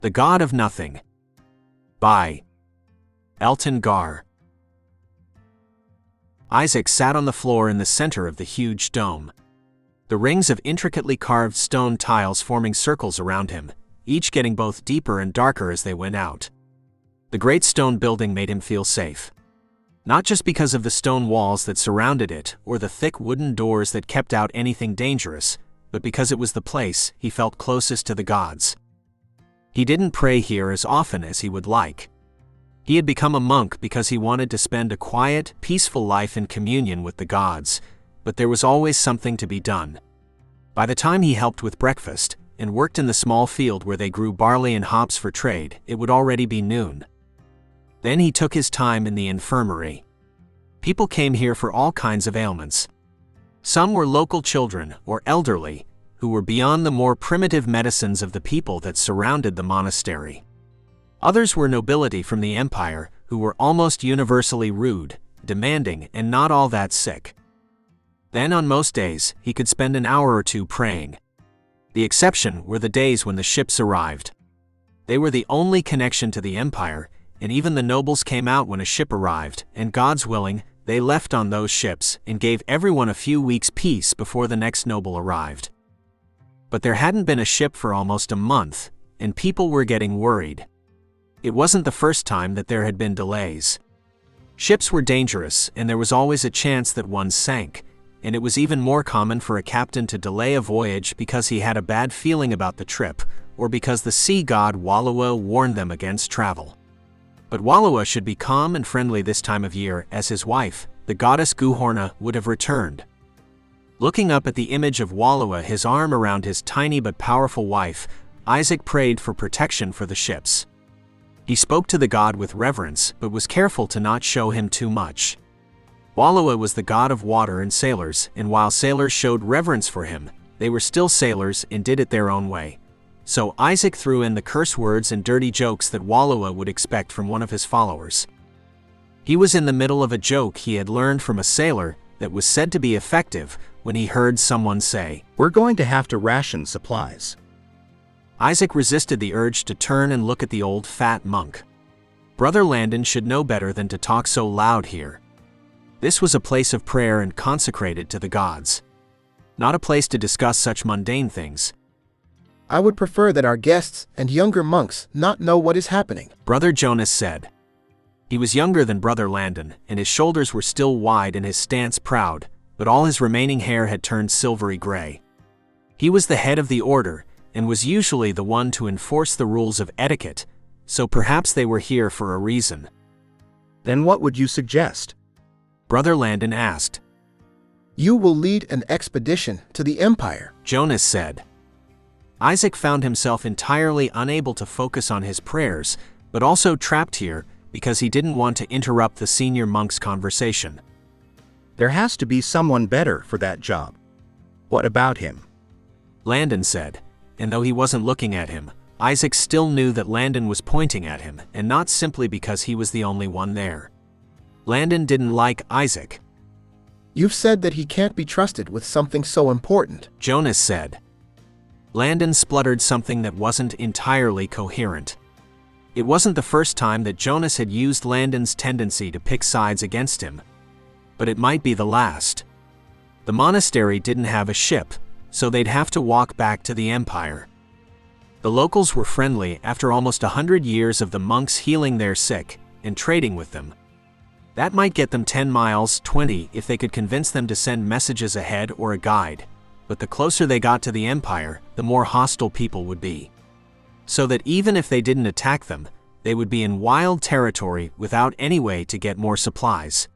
The God of Nothing. By Elton Gar. Isaac sat on the floor in the center of the huge dome. The rings of intricately carved stone tiles forming circles around him, each getting both deeper and darker as they went out. The great stone building made him feel safe. Not just because of the stone walls that surrounded it or the thick wooden doors that kept out anything dangerous, but because it was the place he felt closest to the gods. He didn't pray here as often as he would like. He had become a monk because he wanted to spend a quiet, peaceful life in communion with the gods, but there was always something to be done. By the time he helped with breakfast and worked in the small field where they grew barley and hops for trade, it would already be noon. Then he took his time in the infirmary. People came here for all kinds of ailments. Some were local children or elderly, who were beyond the more primitive medicines of the people that surrounded the monastery. Others were nobility from the empire, who were almost universally rude, demanding, and not all that sick. Then on most days, he could spend an hour or two praying. The exception were the days when the ships arrived. They were the only connection to the empire, and even the nobles came out when a ship arrived, and God's willing, they left on those ships and gave everyone a few weeks' peace before the next noble arrived. But there hadn't been a ship for almost a month, and people were getting worried. It wasn't the first time that there had been delays. Ships were dangerous, and there was always a chance that one sank, and it was even more common for a captain to delay a voyage because he had a bad feeling about the trip, or because the sea god Wallowa warned them against travel. But Wallowa should be calm and friendly this time of year, as his wife, the goddess Guhorna, would have returned. Looking up at the image of Wallowa, his arm around his tiny but powerful wife, Isaac prayed for protection for the ships. He spoke to the god with reverence, but was careful to not show him too much. Wallowa was the god of water and sailors, and while sailors showed reverence for him, they were still sailors and did it their own way. So Isaac threw in the curse words and dirty jokes that Wallowa would expect from one of his followers. He was in the middle of a joke he had learned from a sailor that was said to be effective when he heard someone say, "We're going to have to ration supplies." Isaac resisted the urge to turn and look at the old fat monk. Brother Landon should know better than to talk so loud here. This was a place of prayer and consecrated to the gods. Not a place to discuss such mundane things. I would prefer that our guests and younger monks not know what is happening, Brother Jonas said. He was younger than Brother Landon, and his shoulders were still wide and his stance proud, but all his remaining hair had turned silvery gray. He was the head of the order, and was usually the one to enforce the rules of etiquette, so perhaps they were here for a reason. Then what would you suggest? Brother Landon asked. You will lead an expedition to the empire, Jonas said. Isaac found himself entirely unable to focus on his prayers, but also trapped here because he didn't want to interrupt the senior monk's conversation. There has to be someone better for that job. What about him? Landon said, and though he wasn't looking at him, Isaac still knew that Landon was pointing at him, and not simply because he was the only one there. Landon didn't like Isaac. You've said that he can't be trusted with something so important, Jonas said. Landon spluttered something that wasn't entirely coherent. It wasn't the first time that Jonas had used Landon's tendency to pick sides against him. But it might be the last. The monastery didn't have a ship, so they'd have to walk back to the empire. The locals were friendly after almost 100 years of the monks healing their sick and trading with them. That might get them 10 miles, 20 if they could convince them to send messages ahead or a guide, but the closer they got to the empire, the more hostile people would be. So that even if they didn't attack them, they would be in wild territory without any way to get more supplies.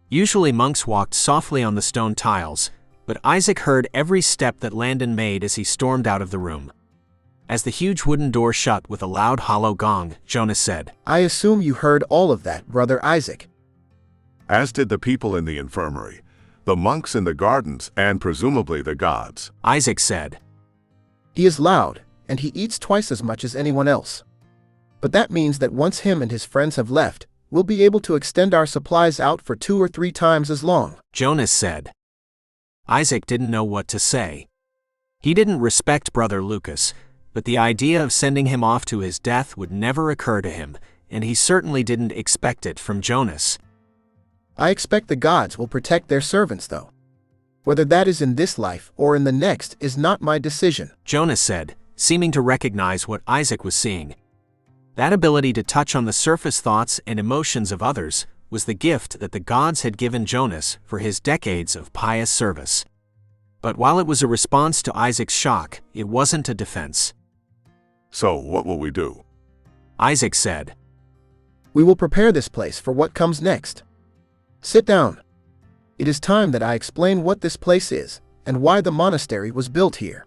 Usually monks walked softly on the stone tiles, but Isaac heard every step that Landon made as he stormed out of the room. As the huge wooden door shut with a loud hollow gong, Jonas said, I assume you heard all of that, Brother Isaac. As did the people in the infirmary, the monks in the gardens, and presumably the gods. Isaac said. He is loud, and he eats twice as much as anyone else. But that means that once him and his friends have left, we'll be able to extend our supplies out for 2 or 3 times as long, Jonas said. Isaac didn't know what to say. He didn't respect Brother Lucas, But the idea of sending him off to his death would never occur to him, and he certainly didn't expect it from Jonas. I expect the gods will protect their servants, though. Whether that is in this life or in the next is not my decision, Jonas said, seeming to recognize what Isaac was seeing. That ability to touch on the surface thoughts and emotions of others was the gift that the gods had given Jonas for his decades of pious service. But while it was a response to Isaac's shock, it wasn't a defense. So, what will we do? Isaac said. We will prepare this place for what comes next. Sit down. It is time that I explain what this place is, and why the monastery was built here.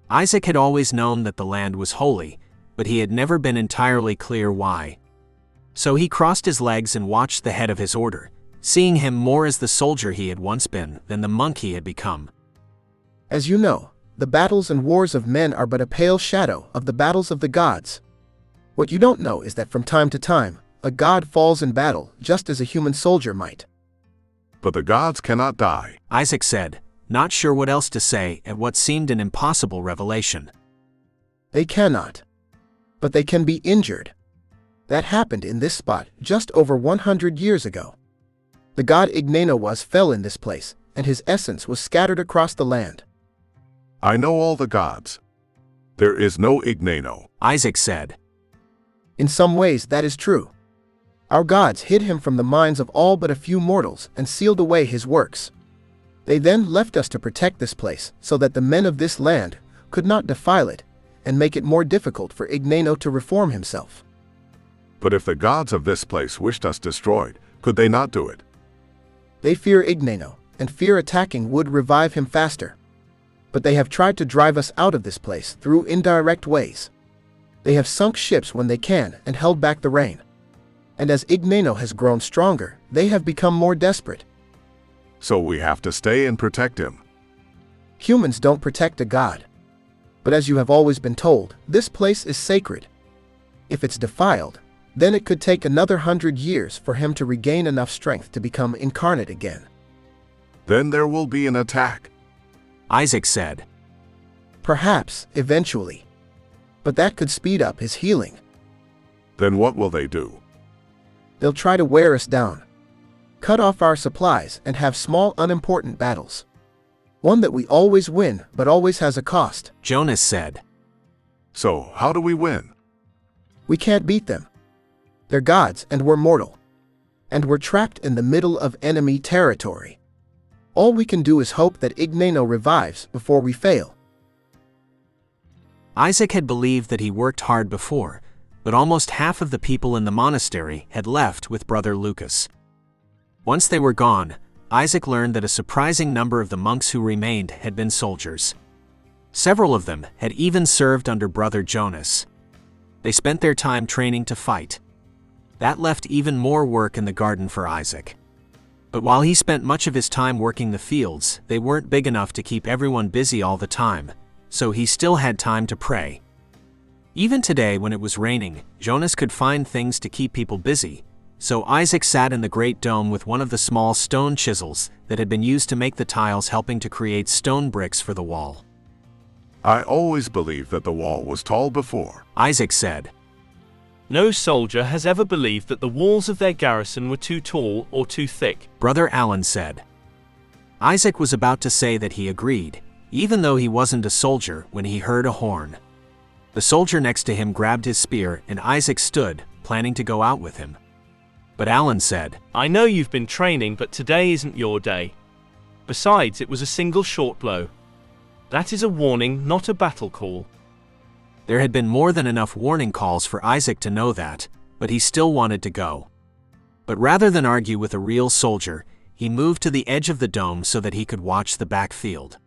Isaac had always known that the land was holy, but he had never been entirely clear why. So he crossed his legs and watched the head of his order, seeing him more as the soldier he had once been than the monk he had become. As you know, the battles and wars of men are but a pale shadow of the battles of the gods. What you don't know is that from time to time, a god falls in battle just as a human soldier might. But the gods cannot die, Isaac said, not sure what else to say at what seemed an impossible revelation. They cannot. But they can be injured. That happened in this spot just over 100 years ago. The god Ignano fell in this place, and his essence was scattered across the land. I know all the gods. There is no Ignano, Isaac said. In some ways that is true. Our gods hid him from the minds of all but a few mortals and sealed away his works. They then left us to protect this place so that the men of this land could not defile it and make it more difficult for Ignano to reform himself. But if the gods of this place wished us destroyed, could they not do it? They fear Ignano, and fear attacking would revive him faster. But they have tried to drive us out of this place through indirect ways. They have sunk ships when they can and held back the rain. And as Ignano has grown stronger, they have become more desperate. So we have to stay and protect him. Humans don't protect a god. But as you have always been told, this place is sacred. If it's defiled, then it could take another 100 years for him to regain enough strength to become incarnate again. Then there will be an attack, Isaac said. Perhaps, eventually. But that could speed up his healing. Then what will they do? They'll try to wear us down. Cut off our supplies and have small unimportant battles. One that we always win but always has a cost, Jonas said. So, how do we win? We can't beat them. They're gods and we're mortal. And we're trapped in the middle of enemy territory. All we can do is hope that Ignano revives before we fail. Isaac had believed that he worked hard before, but almost half of the people in the monastery had left with Brother Lucas. Once they were gone, Isaac learned that a surprising number of the monks who remained had been soldiers. Several of them had even served under Brother Jonas. They spent their time training to fight. That left even more work in the garden for Isaac. But while he spent much of his time working the fields, they weren't big enough to keep everyone busy all the time, so he still had time to pray. Even today, when it was raining, Jonas could find things to keep people busy, so Isaac sat in the great dome with one of the small stone chisels that had been used to make the tiles, helping to create stone bricks for the wall. I always believed that the wall was tall before, Isaac said. No soldier has ever believed that the walls of their garrison were too tall or too thick, Brother Alan said. Isaac was about to say that he agreed, even though he wasn't a soldier, when he heard a horn. The soldier next to him grabbed his spear and Isaac stood, planning to go out with him. But Alan said, I know you've been training, but today isn't your day. Besides, it was a single short blow. That is a warning, not a battle call. There had been more than enough warning calls for Isaac to know that, but he still wanted to go. But rather than argue with a real soldier, he moved to the edge of the dome so that he could watch the back field.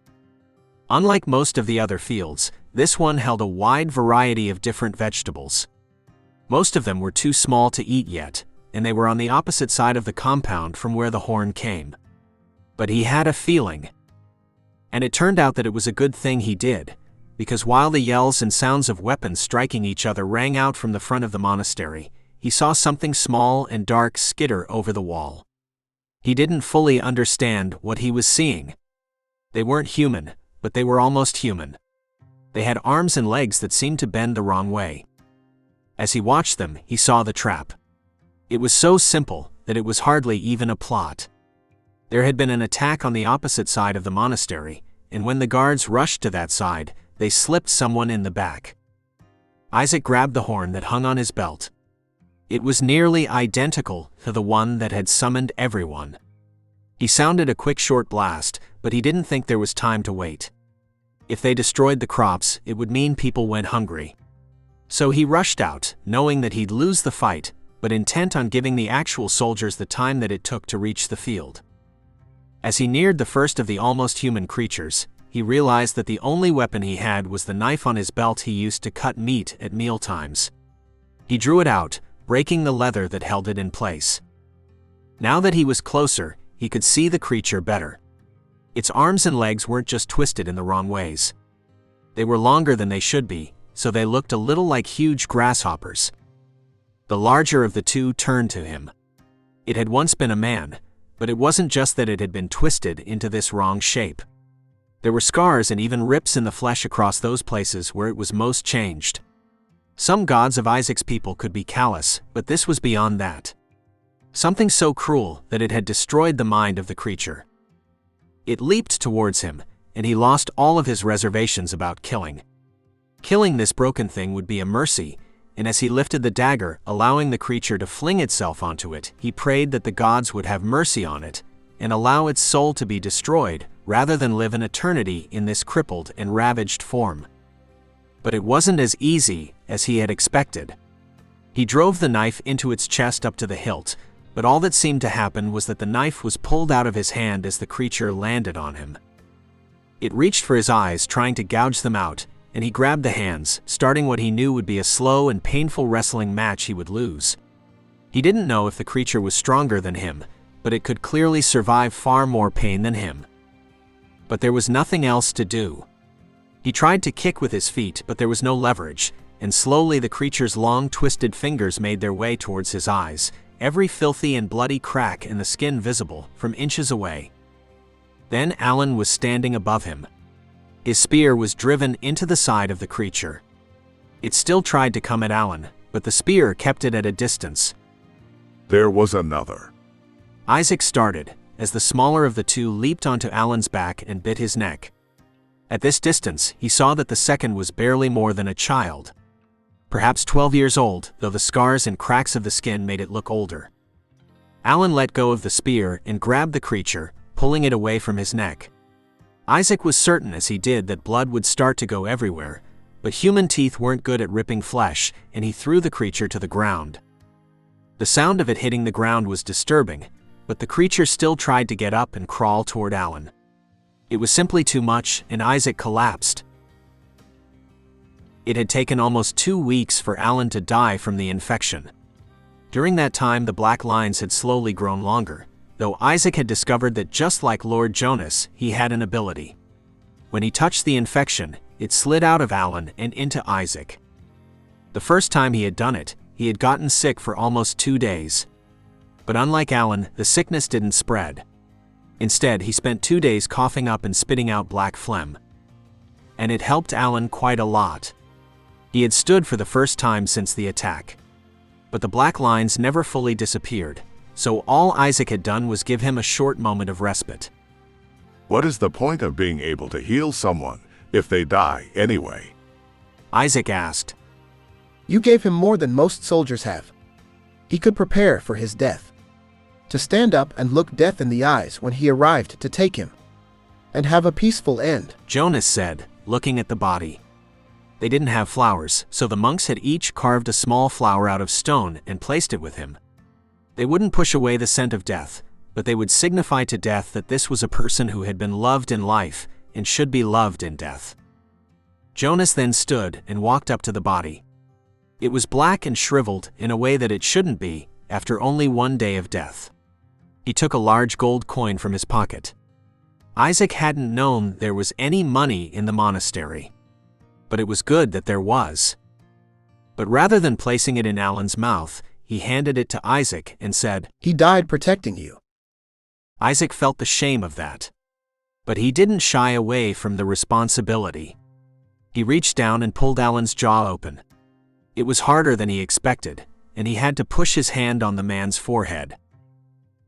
Unlike most of the other fields, this one held a wide variety of different vegetables. Most of them were too small to eat yet, and they were on the opposite side of the compound from where the horn came. But he had a feeling. And it turned out that it was a good thing he did, because while the yells and sounds of weapons striking each other rang out from the front of the monastery, he saw something small and dark skitter over the wall. He didn't fully understand what he was seeing. They weren't human, but they were almost human. They had arms and legs that seemed to bend the wrong way. As he watched them, he saw the trap. It was so simple that it was hardly even a plot. There had been an attack on the opposite side of the monastery, and when the guards rushed to that side, they slipped someone in the back. Isaac grabbed the horn that hung on his belt. It was nearly identical to the one that had summoned everyone. He sounded a quick short blast, but he didn't think there was time to wait. If they destroyed the crops, it would mean people went hungry. So he rushed out, knowing that he'd lose the fight, but intent on giving the actual soldiers the time that it took to reach the field. As he neared the first of the almost human creatures, he realized that the only weapon he had was the knife on his belt he used to cut meat at mealtimes. He drew it out, breaking the leather that held it in place. Now that he was closer, he could see the creature better. Its arms and legs weren't just twisted in the wrong ways. They were longer than they should be, so they looked a little like huge grasshoppers. The larger of the two turned to him. It had once been a man, but it wasn't just that it had been twisted into this wrong shape. There were scars and even rips in the flesh across those places where it was most changed. Some gods of Isaac's people could be callous, but this was beyond that. Something so cruel that it had destroyed the mind of the creature. It leaped towards him, and he lost all of his reservations about killing. Killing this broken thing would be a mercy, and as he lifted the dagger, allowing the creature to fling itself onto it, he prayed that the gods would have mercy on it and allow its soul to be destroyed, rather than live an eternity in this crippled and ravaged form. But it wasn't as easy as he had expected. He drove the knife into its chest up to the hilt, but all that seemed to happen was that the knife was pulled out of his hand as the creature landed on him. It reached for his eyes, trying to gouge them out, and he grabbed the hands, starting what he knew would be a slow and painful wrestling match he would lose. He didn't know if the creature was stronger than him, but it could clearly survive far more pain than him. But there was nothing else to do. He tried to kick with his feet, but there was no leverage, and slowly the creature's long twisted fingers made their way towards his eyes, every filthy and bloody crack in the skin visible from inches away. Then Alan was standing above him. His spear was driven into the side of the creature. It still tried to come at Alan, but the spear kept it at a distance. There was another. Isaac started, as the smaller of the two leaped onto Alan's back and bit his neck. At this distance, he saw that the second was barely more than a child. Perhaps 12 years old, though the scars and cracks of the skin made it look older. Alan let go of the spear and grabbed the creature, pulling it away from his neck. Isaac was certain as he did that blood would start to go everywhere, but human teeth weren't good at ripping flesh, and he threw the creature to the ground. The sound of it hitting the ground was disturbing, but the creature still tried to get up and crawl toward Alan. It was simply too much, and Isaac collapsed. It had taken almost 2 weeks for Alan to die from the infection. During that time, the black lines had slowly grown longer, though Isaac had discovered that just like Lord Jonas, he had an ability. When he touched the infection, it slid out of Alan and into Isaac. The first time he had done it, he had gotten sick for almost 2 days. But unlike Alan, the sickness didn't spread. Instead, he spent 2 days coughing up and spitting out black phlegm. And it helped Alan quite a lot. He had stood for the first time since the attack. But the black lines never fully disappeared, so all Isaac had done was give him a short moment of respite. What is the point of being able to heal someone if they die anyway? Isaac asked. You gave him more than most soldiers have. He could prepare for his death. To stand up and look death in the eyes when he arrived to take him. And have a peaceful end, Jonas said, looking at the body. They didn't have flowers, so the monks had each carved a small flower out of stone and placed it with him. They wouldn't push away the scent of death, but they would signify to death that this was a person who had been loved in life and should be loved in death. Jonas then stood and walked up to the body. It was black and shriveled in a way that it shouldn't be, after only 1 day of death. He took a large gold coin from his pocket. Isaac hadn't known there was any money in the monastery. But it was good that there was. But rather than placing it in Alan's mouth, he handed it to Isaac and said, He died protecting you. Isaac felt the shame of that. But he didn't shy away from the responsibility. He reached down and pulled Alan's jaw open. It was harder than he expected, and he had to push his hand on the man's forehead.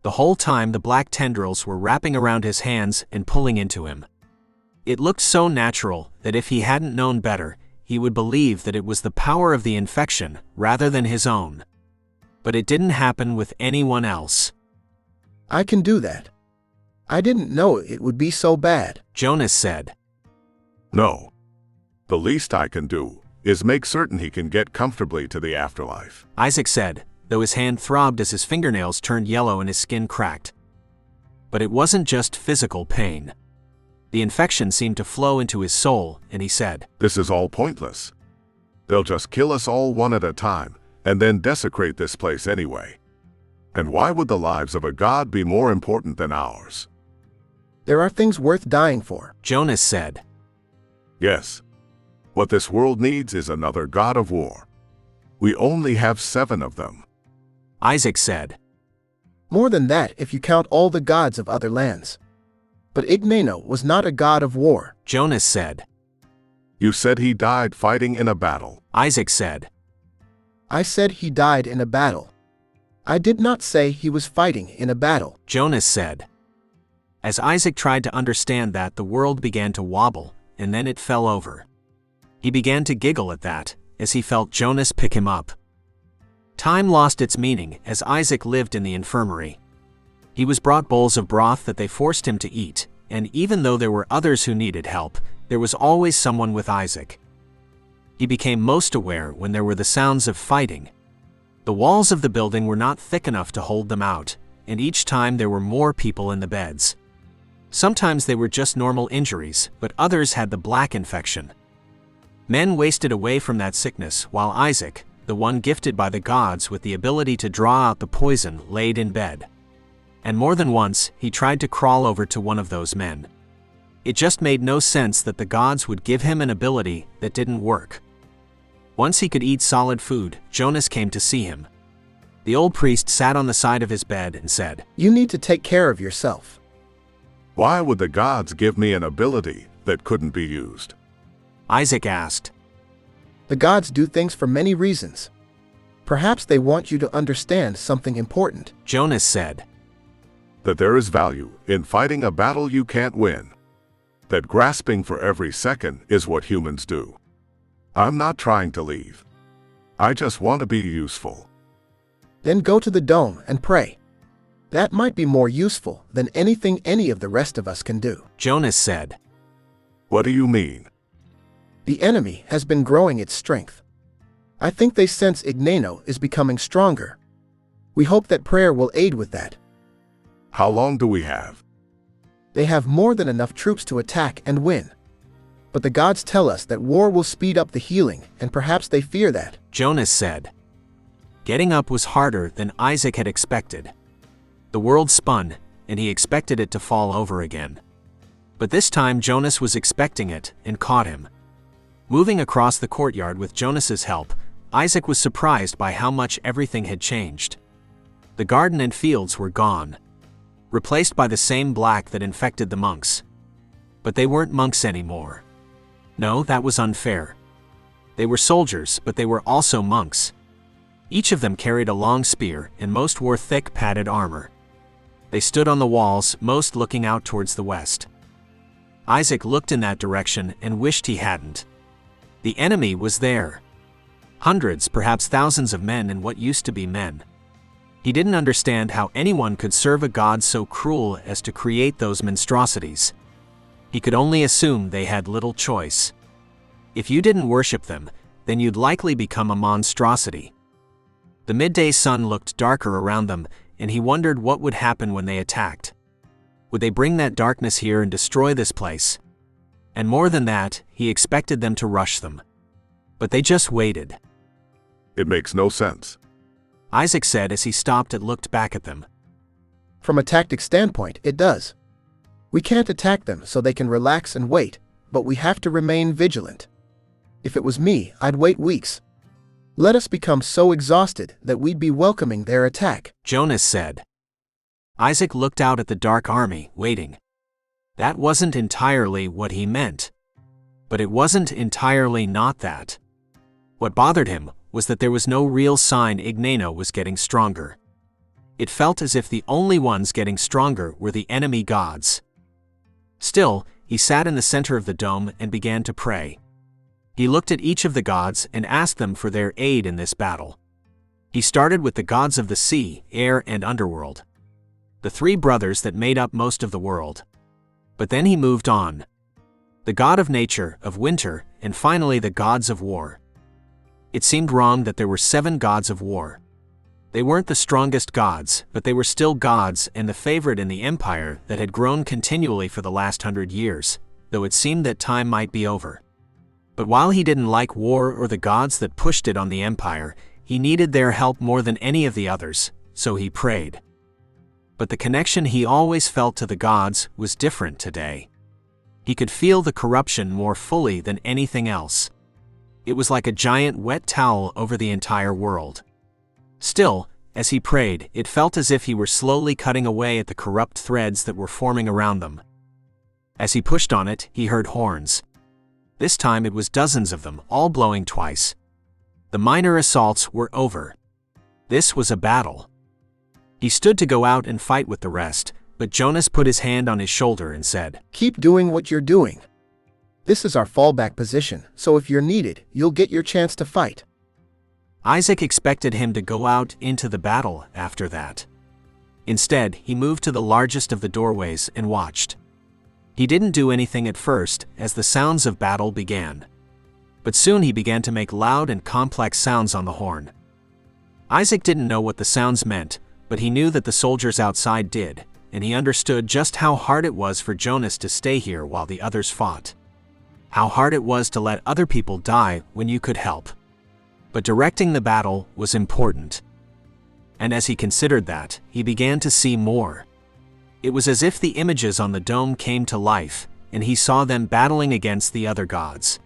The whole time the black tendrils were wrapping around his hands and pulling into him. It looked so natural that if he hadn't known better, he would believe that it was the power of the infection rather than his own. But it didn't happen with anyone else. I can do that. I didn't know it would be so bad, Jonas said. No. The least I can do is make certain he can get comfortably to the afterlife, Isaac said, though his hand throbbed as his fingernails turned yellow and his skin cracked. But it wasn't just physical pain. The infection seemed to flow into his soul, and he said, This is all pointless. They'll just kill us all one at a time, and then desecrate this place anyway. And why would the lives of a god be more important than ours? There are things worth dying for, Jonas said. Yes. What this world needs is another god of war. We only have 7 of them, Isaac said. More than that if you count all the gods of other lands. But Igneno was not a god of war, Jonas said. You said he died fighting in a battle, Isaac said. I said he died in a battle. I did not say he was fighting in a battle, Jonas said. As Isaac tried to understand that, the world began to wobble, and then it fell over. He began to giggle at that, as he felt Jonas pick him up. Time lost its meaning as Isaac lived in the infirmary. He was brought bowls of broth that they forced him to eat, and even though there were others who needed help, there was always someone with Isaac. He became most aware when there were the sounds of fighting. The walls of the building were not thick enough to hold them out, and each time there were more people in the beds. Sometimes they were just normal injuries, but others had the black infection. Men wasted away from that sickness while Isaac, the one gifted by the gods with the ability to draw out the poison, laid in bed. And more than once, he tried to crawl over to one of those men. It just made no sense that the gods would give him an ability that didn't work. Once he could eat solid food, Jonas came to see him. The old priest sat on the side of his bed and said, You need to take care of yourself. Why would the gods give me an ability that couldn't be used? Isaac asked. The gods do things for many reasons. Perhaps they want you to understand something important, Jonas said. That there is value in fighting a battle you can't win. That grasping for every second is what humans do. I'm not trying to leave. I just want to be useful. Then go to the dome and pray. That might be more useful than anything any of the rest of us can do, Jonas said. What do you mean? The enemy has been growing its strength. I think they sense Igneno is becoming stronger. We hope that prayer will aid with that. How long do we have? They have more than enough troops to attack and win. But the gods tell us that war will speed up the healing, and perhaps they fear that, Jonas said. Getting up was harder than Isaac had expected. The world spun, and he expected it to fall over again. But this time Jonas was expecting it and caught him. Moving across the courtyard with Jonas's help, Isaac was surprised by how much everything had changed. The garden and fields were gone, replaced by the same black that infected the monks. But they weren't monks anymore. No, that was unfair. They were soldiers, but they were also monks. Each of them carried a long spear, and most wore thick padded armor. They stood on the walls, most looking out towards the west. Isaac looked in that direction and wished he hadn't. The enemy was there. Hundreds, perhaps thousands of men in what used to be men. He didn't understand how anyone could serve a god so cruel as to create those monstrosities. He could only assume they had little choice. If you didn't worship them, then you'd likely become a monstrosity. The midday sun looked darker around them, and he wondered what would happen when they attacked. Would they bring that darkness here and destroy this place? And more than that, he expected them to rush them. But they just waited. It makes no sense, Isaac said as he stopped and looked back at them. From a tactic standpoint, it does. We can't attack them so they can relax and wait, but we have to remain vigilant. If it was me, I'd wait weeks. Let us become so exhausted that we'd be welcoming their attack, Jonas said. Isaac looked out at the dark army, waiting. That wasn't entirely what he meant. But it wasn't entirely not that. What bothered him was that there was no real sign Igneno was getting stronger. It felt as if the only ones getting stronger were the enemy gods. Still, he sat in the center of the dome and began to pray. He looked at each of the gods and asked them for their aid in this battle. He started with the gods of the sea, air, and underworld, the three brothers that made up most of the world. But then he moved on. The god of nature, of winter, and finally the gods of war. It seemed wrong that there were 7 gods of war. They weren't the strongest gods, but they were still gods and the favorite in the empire that had grown continually for the last 100 years, though it seemed that time might be over. But while he didn't like war or the gods that pushed it on the empire, he needed their help more than any of the others, so he prayed. But the connection he always felt to the gods was different today. He could feel the corruption more fully than anything else. It was like a giant wet towel over the entire world. Still, as he prayed, it felt as if he were slowly cutting away at the corrupt threads that were forming around them. As he pushed on it, he heard horns. This time it was dozens of them, all blowing twice. The minor assaults were over. This was a battle. He stood to go out and fight with the rest, but Jonas put his hand on his shoulder and said, Keep doing what you're doing. This is our fallback position, so if you're needed, you'll get your chance to fight. Isaac expected him to go out into the battle after that. Instead, he moved to the largest of the doorways and watched. He didn't do anything at first as the sounds of battle began. But soon he began to make loud and complex sounds on the horn. Isaac didn't know what the sounds meant, but he knew that the soldiers outside did, and he understood just how hard it was for Jonas to stay here while the others fought. How hard it was to let other people die when you could help. But directing the battle was important. And as he considered that, he began to see more. It was as if the images on the dome came to life, and he saw them battling against the other gods.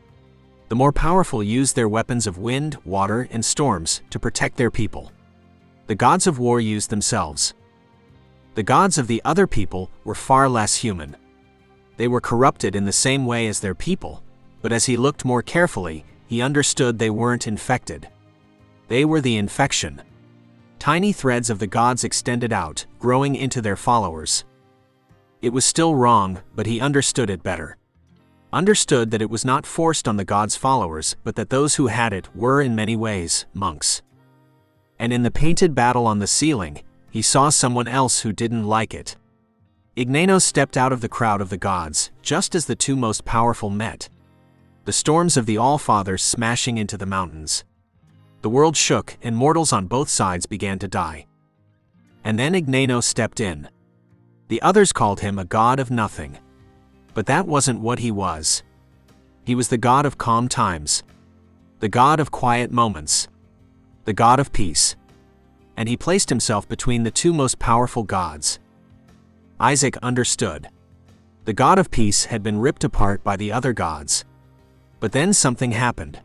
The more powerful used their weapons of wind, water, and storms to protect their people. The gods of war used themselves. The gods of the other people were far less human. They were corrupted in the same way as their people, but as he looked more carefully, he understood they weren't infected. They were the infection. Tiny threads of the gods extended out, growing into their followers. It was still wrong, but he understood it better. Understood that it was not forced on the gods' followers, but that those who had it were in many ways monks. And in the painted battle on the ceiling, he saw someone else who didn't like it. Igneno stepped out of the crowd of the gods, just as the two most powerful met. The storms of the All-Father smashing into the mountains. The world shook and mortals on both sides began to die. And then Igneno stepped in. The others called him a god of nothing. But that wasn't what he was. He was the god of calm times. The god of quiet moments. The god of peace. And he placed himself between the two most powerful gods. Isaac understood. The god of peace had been ripped apart by the other gods. But then something happened.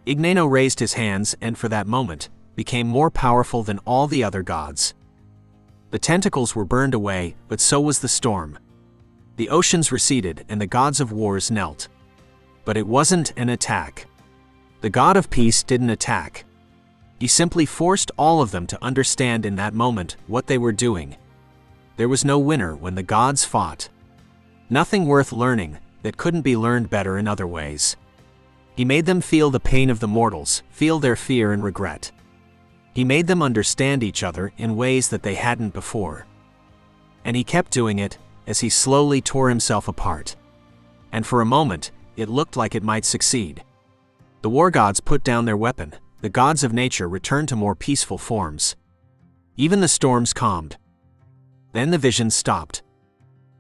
Igneno raised his hands and for that moment, became more powerful than all the other gods. The tentacles were burned away, but so was the storm. The oceans receded and the gods of wars knelt. But it wasn't an attack. The god of peace didn't attack. He simply forced all of them to understand in that moment what they were doing. There was no winner when the gods fought. Nothing worth learning that couldn't be learned better in other ways. He made them feel the pain of the mortals, feel their fear and regret. He made them understand each other in ways that they hadn't before. And he kept doing it as he slowly tore himself apart. And for a moment, it looked like it might succeed. The war gods put down their weapon, the gods of nature returned to more peaceful forms. Even the storms calmed. Then the vision stopped.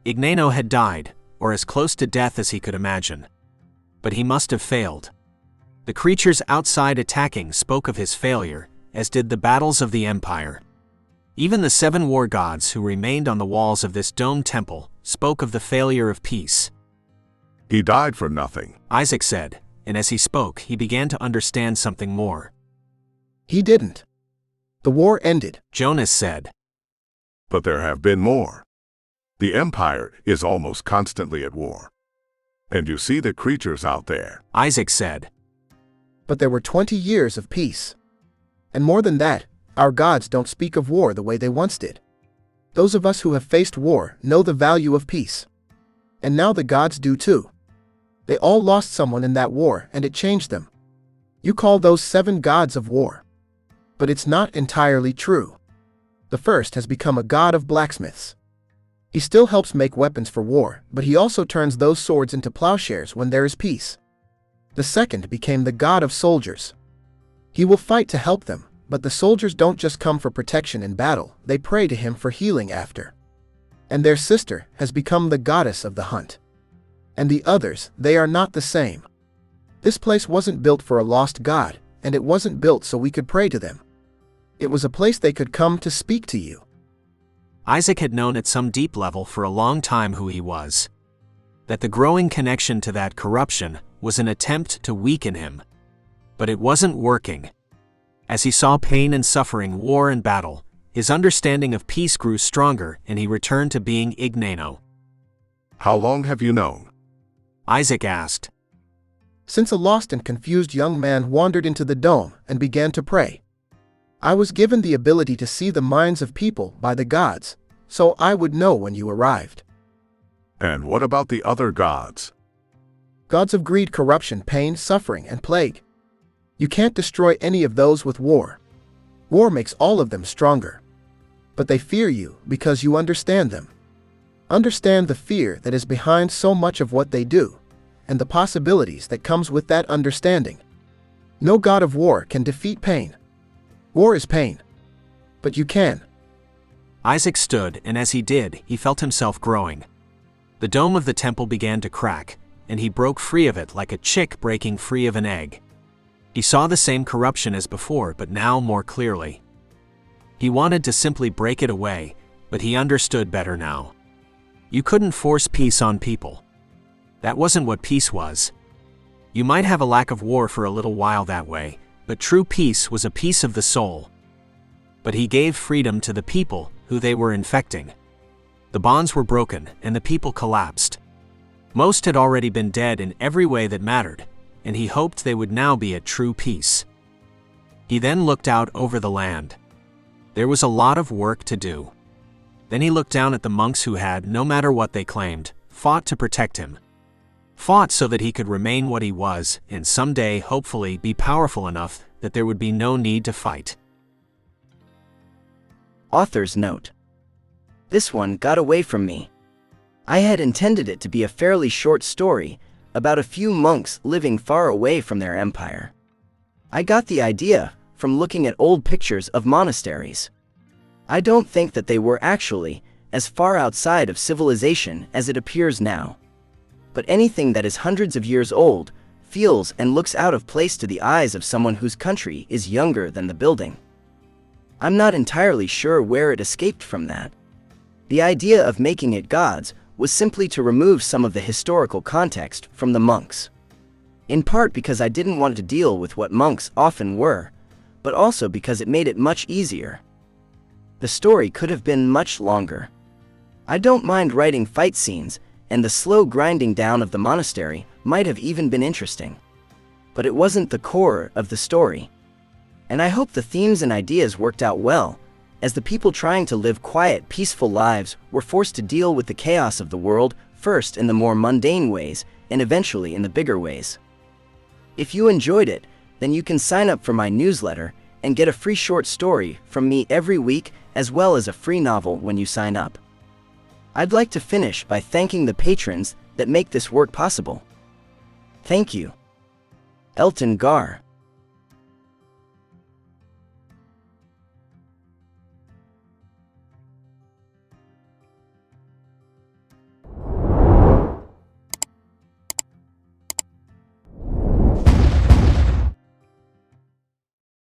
Igneno had died, or as close to death as he could imagine. But he must have failed. The creatures outside attacking spoke of his failure, as did the battles of the empire. Even the 7 war gods who remained on the walls of this domed temple spoke of the failure of peace. He died for nothing, Isaac said, and as he spoke, he began to understand something more. He didn't. The war ended. Jonas said. But there have been more. The empire is almost constantly at war. And you see the creatures out there. Isaac said. But there were 20 years of peace. And more than that, our gods don't speak of war the way they once did. Those of us who have faced war know the value of peace. And now the gods do too. They all lost someone in that war and it changed them. You call those 7 gods of war. But it's not entirely true. The first has become a god of blacksmiths. He still helps make weapons for war, but he also turns those swords into plowshares when there is peace. The second became the god of soldiers. He will fight to help them, but the soldiers don't just come for protection in battle, they pray to him for healing after. And their sister has become the goddess of the hunt. And the others, they are not the same. This place wasn't built for a lost god, and it wasn't built so we could pray to them. It was a place they could come to speak to you. Isaac had known at some deep level for a long time who he was. That the growing connection to that corruption was an attempt to weaken him. But it wasn't working. As he saw pain and suffering, war and battle, his understanding of peace grew stronger and he returned to being Ignano. How long have you known? Isaac asked. Since a lost and confused young man wandered into the dome and began to pray. I was given the ability to see the minds of people by the gods, so I would know when you arrived. And what about the other gods? Gods of greed, corruption, pain, suffering, and plague. You can't destroy any of those with war. War makes all of them stronger. But they fear you because you understand them. Understand the fear that is behind so much of what they do, and the possibilities that comes with that understanding. No god of war can defeat pain. War is pain. But you can. Isaac stood, and as he did, he felt himself growing. The dome of the temple began to crack, and he broke free of it like a chick breaking free of an egg. He saw the same corruption as before, but now more clearly. He wanted to simply break it away, but he understood better now. You couldn't force peace on people. That wasn't what peace was. You might have a lack of war for a little while that way, but true peace was a peace of the soul. But he gave freedom to the people who they were infecting. The bonds were broken and the people collapsed. Most had already been dead in every way that mattered, and he hoped they would now be at true peace. He then looked out over the land. There was a lot of work to do. Then he looked down at the monks who had, no matter what they claimed, fought to protect him. Fought so that he could remain what he was, and someday, hopefully, be powerful enough that there would be no need to fight. Author's note. This one got away from me. I had intended it to be a fairly short story about a few monks living far away from their empire. I got the idea from looking at old pictures of monasteries. I don't think that they were actually as far outside of civilization as it appears now. But anything that is hundreds of years old feels and looks out of place to the eyes of someone whose country is younger than the building. I'm not entirely sure where it escaped from that. The idea of making it gods was simply to remove some of the historical context from the monks. In part because I didn't want to deal with what monks often were, but also because it made it much easier. The story could have been much longer. I don't mind writing fight scenes, and the slow grinding down of the monastery might have even been interesting. But it wasn't the core of the story. And I hope the themes and ideas worked out well, as the people trying to live quiet, peaceful lives were forced to deal with the chaos of the world, first in the more mundane ways, and eventually in the bigger ways. If you enjoyed it, then you can sign up for my newsletter and get a free short story from me every week, as well as a free novel when you sign up. I'd like to finish by thanking the patrons that make this work possible. Thank you. Elton Gar.